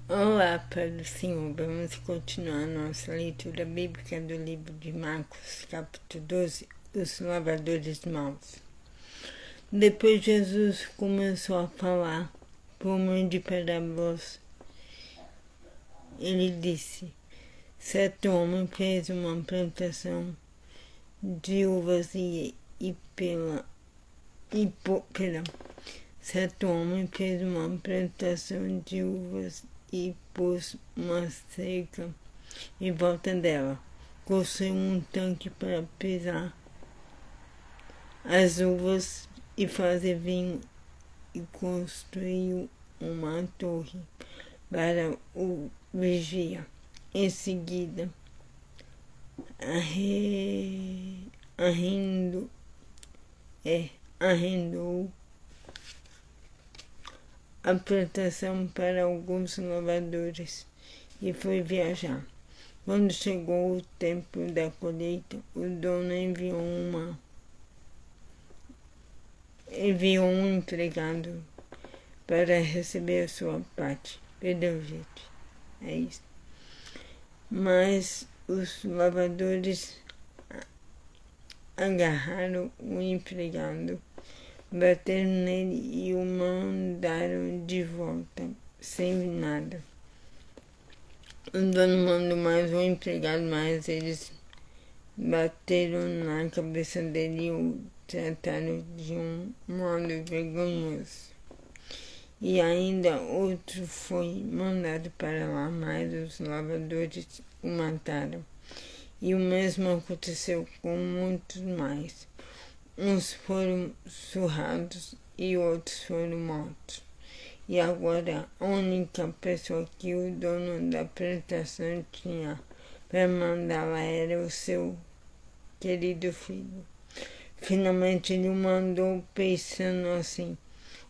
Olá, Pai do Senhor. Vamos continuar nossa leitura bíblica do livro de Marcos, capítulo 12, os lavadores maus. Depois Jesus começou a falar por meio de parábolas. Ele disse: certo homem fez uma plantação de uvas Certo homem fez uma plantação de uvas e pôs uma cerca em volta dela. Construiu um tanque para pisar as uvas e fazer vinho e construiu uma torre para o vigia. Em seguida, arrendou a plantação para alguns lavradores e foi viajar. Quando chegou o tempo da colheita, o dono enviou um empregado para receber a sua parte. Perdeu, gente. É isso. Mas os lavradores agarraram o empregado, bateram nele e o mandaram de volta, sem nada. O dono mandou mais um empregado, mas eles bateram na cabeça dele e o trataram de um modo vergonhoso. E ainda outro foi mandado para lá, mas os lavradores o mataram. E o mesmo aconteceu com muitos mais. Uns foram surrados e outros foram mortos. E agora a única pessoa que o dono da plantação tinha para mandá-la era o seu querido filho. Finalmente ele o mandou pensando assim: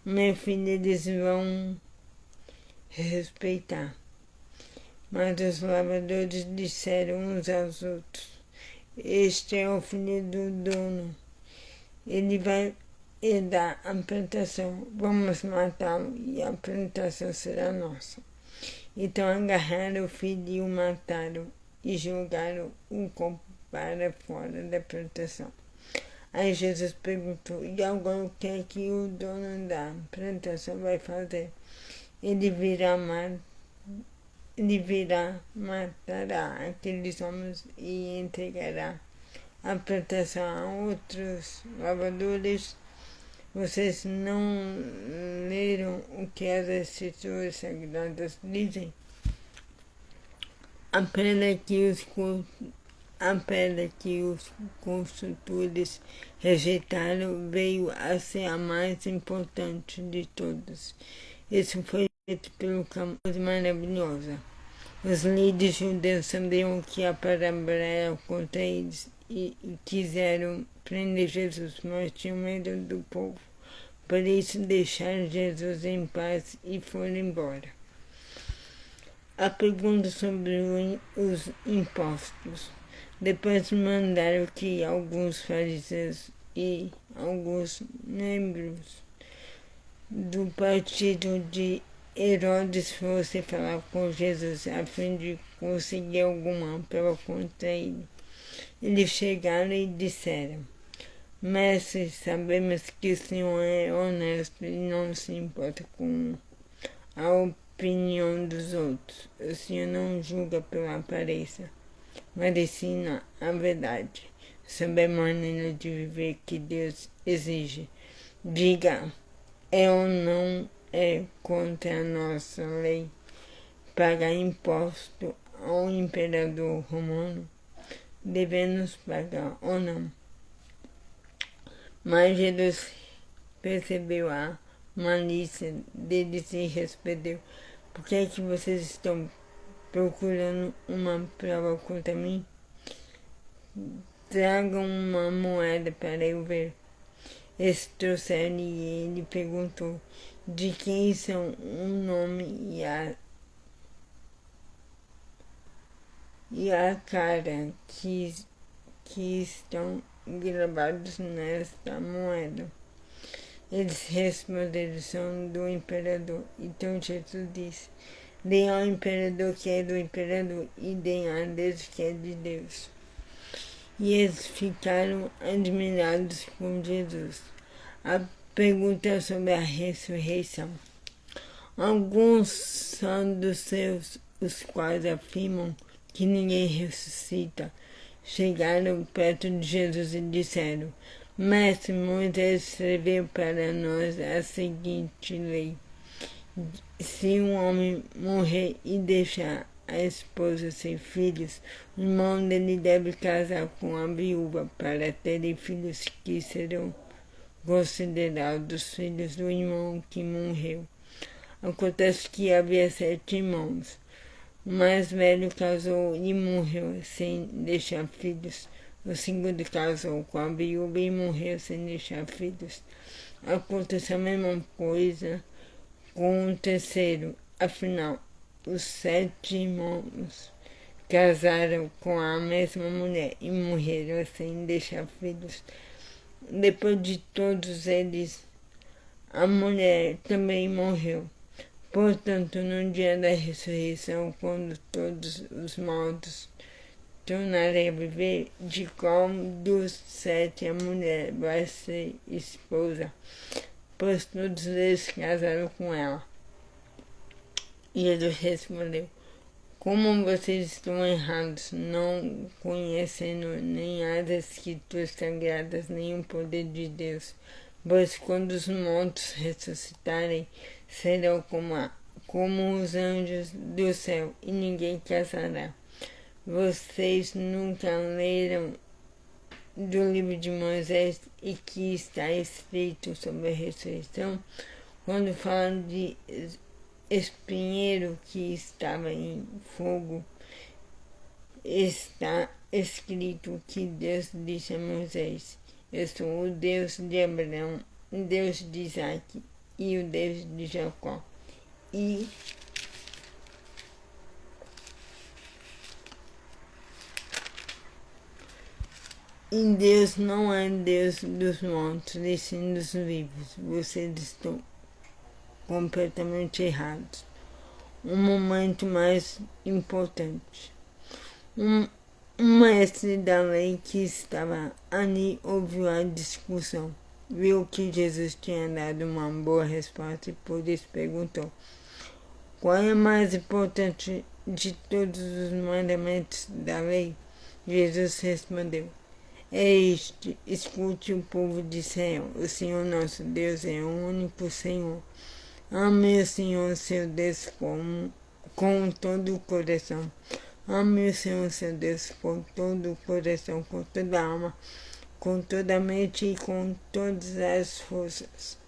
meu filho eles vão respeitar. Mas os lavradores disseram uns aos outros: este é o filho do dono. Ele vai herdar a plantação. Vamos matá-lo e a plantação será nossa. Então agarraram o filho e o mataram e jogaram o corpo para fora da plantação. Aí Jesus perguntou: e agora o que é que o dono da plantação vai fazer? Ele virá matará aqueles homens e entregará a plantação a outros lavradores. Vocês não leram o que as escrituras sagradas dizem? A pedra que os construtores rejeitaram veio a ser a mais importante de todas. Isso foi feito pelo Caminho Maravilhosa. Os líderes judeus sabiam que a parábola era contra eles e quiseram prender Jesus, mas tinham medo do povo. Por isso deixaram Jesus em paz e foram embora. A pergunta sobre os impostos. Depois mandaram que alguns fariseus e alguns membros do partido de Herodes fossem falar com Jesus a fim de conseguir alguma prova contra ele. Eles chegaram e disseram: mestre, sabemos que o Senhor é honesto e não se importa com a opinião dos outros. O Senhor não julga pela aparência, mas ensina a verdade sobre a maneira de viver que Deus exige. Diga, é ou não é contra a nossa lei pagar imposto ao imperador romano? Devemos pagar ou não? Mas Jesus percebeu a malícia deles e respondeu: por que é que vocês estão procurando uma prova contra mim? Tragam uma moeda para eu ver. Eles trouxeram e ele perguntou: de quem são o nome e a cara que estão gravados nesta moeda? Eles responderam: são do imperador. Então Jesus disse: dê ao imperador que é do imperador, e dê a Deus que é de Deus. E eles ficaram admirados com Jesus. A pergunta sobre a ressurreição. Alguns saduceus, os quais afirmam que ninguém ressuscita, chegaram perto de Jesus e disseram: Mestre, Moisés escreveu para nós a seguinte lei: se um homem morrer e deixar a esposa sem filhos, o irmão dele deve casar com a viúva para terem filhos que serão considerados filhos do irmão que morreu. Acontece que havia 7 irmãos. O mais velho casou e morreu sem deixar filhos. O segundo casou com a viúva e morreu sem deixar filhos. Aconteceu a mesma coisa com o terceiro. Afinal, os 7 irmãos casaram com a mesma mulher e morreram sem deixar filhos. Depois de todos eles, a mulher também morreu. Portanto, no dia da ressurreição, quando todos os mortos tornarem a viver, de qual dos 7 a mulher vai ser esposa? Pois todos eles casaram com ela. E Jesus respondeu: como vocês estão errados, não conhecendo nem as Escrituras Sagradas, nem o poder de Deus. Pois quando os mortos ressuscitarem, serão como os anjos do céu, e ninguém casará. Vocês nunca leram do livro de Moisés e que está escrito sobre a ressurreição, quando fala de espinheiro que estava em fogo, está escrito que Deus disse a Moisés: eu sou o Deus de Abraão, o Deus de Isaac e o Deus de Jacó. E Deus não é Deus dos mortos, e sim dos vivos. Vocês estão completamente errados. Um momento mais importante. Um mestre da lei que estava ali ouviu a discussão. Viu que Jesus tinha dado uma boa resposta e por isso perguntou: qual é o mais importante de todos os mandamentos da lei? Jesus respondeu: é este: escute o povo de Israel. O Senhor nosso Deus é o único Senhor. Ame o Senhor seu Deus com todo o coração. Ame o Senhor seu Deus com todo o coração, com toda a alma, com toda a mente e com todas as forças.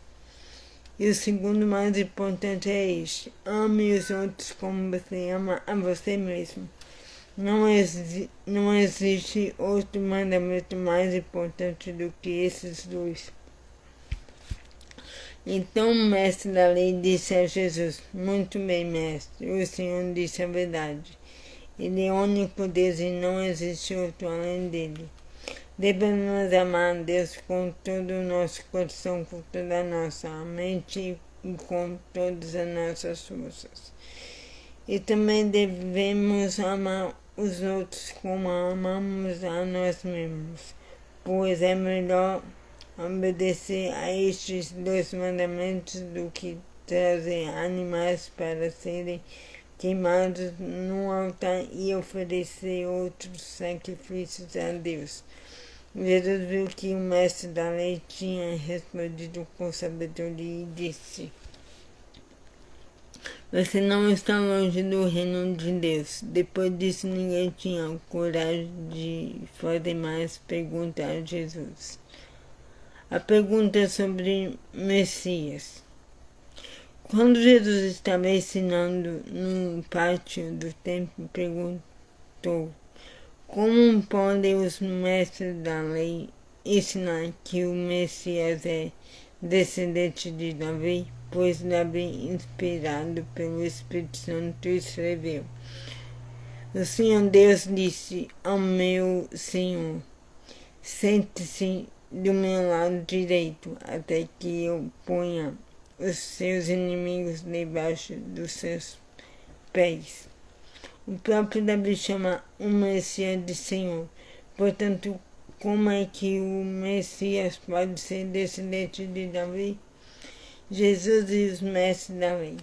E o segundo mais importante é este: ame os outros como você ama a você mesmo. Não existe outro mandamento mais importante do que esses dois. Então o mestre da lei disse a Jesus: muito bem, mestre, o Senhor disse a verdade. Ele é o único Deus e não existe outro além dele. Devemos amar a Deus com todo o nosso coração, com toda a nossa mente e com todas as nossas forças. E também devemos amar os outros como amamos a nós mesmos, pois é melhor obedecer a estes 2 mandamentos do que trazer animais para serem queimados no altar e oferecer outros sacrifícios a Deus. Jesus viu que o mestre da lei tinha respondido com sabedoria e disse: você não está longe do reino de Deus. Depois disso, ninguém tinha coragem de fazer mais perguntas a Jesus. A pergunta sobre Messias. Quando Jesus estava ensinando no pátio do templo, perguntou: como podem os mestres da lei ensinar que o Messias é descendente de Davi? Pois Davi, inspirado pelo Espírito Santo, escreveu: o Senhor Deus disse ao meu Senhor: sente-se do meu lado direito, até que eu ponha os seus inimigos debaixo dos seus pés. O próprio Davi chama o Messias de Senhor. Portanto, como é que o Messias pode ser descendente de Davi? Jesus e os mestres da lei.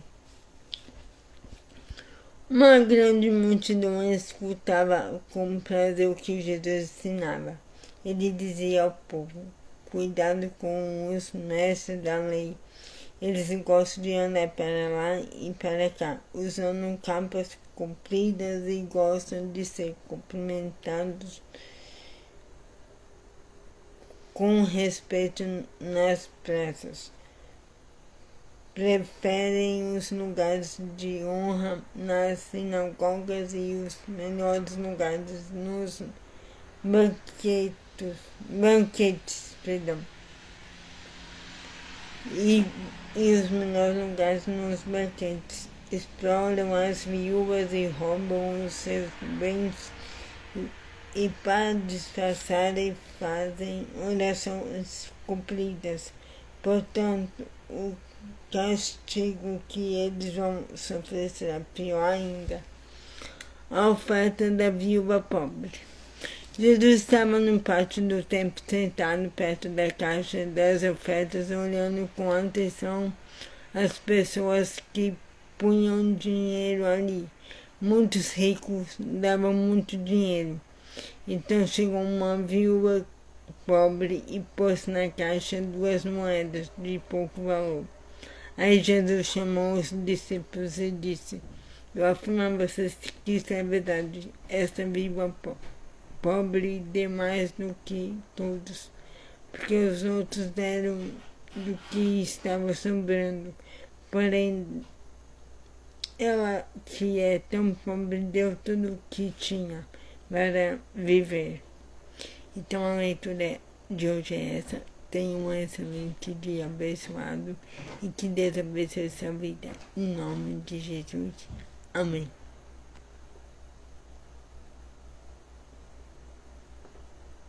Uma grande multidão escutava com prazer o que Jesus ensinava. Ele dizia ao povo: cuidado com os mestres da lei. Eles gostam de andar para lá e para cá, usando capas compridas e gostam de ser cumprimentados com respeito nas praças. Preferem os lugares de honra nas sinagogas e os melhores lugares nos banquetes. E os melhores lugares nos banquetes. Exploram as viúvas e roubam os seus bens e para disfarçarem fazem orações compridas. Portanto, o castigo que eles vão sofrer será pior ainda. A oferta da viúva pobre. Jesus estava no pátio do templo, sentado perto da caixa das ofertas, olhando com atenção as pessoas que punham dinheiro ali. Muitos ricos davam muito dinheiro. Então chegou uma viúva pobre e pôs na caixa 2 moedas de pouco valor. Aí Jesus chamou os discípulos e disse: eu afirmo a vocês que isso é verdade. Esta viúva pobre deu mais do que todos, porque os outros deram do que estava sobrando. Porém, ela, que é tão pobre, deu tudo o que tinha para viver. Então a leitura de hoje é essa. Tenha um excelente dia abençoado e que Deus abençoe sua vida. Em nome de Jesus. Amém.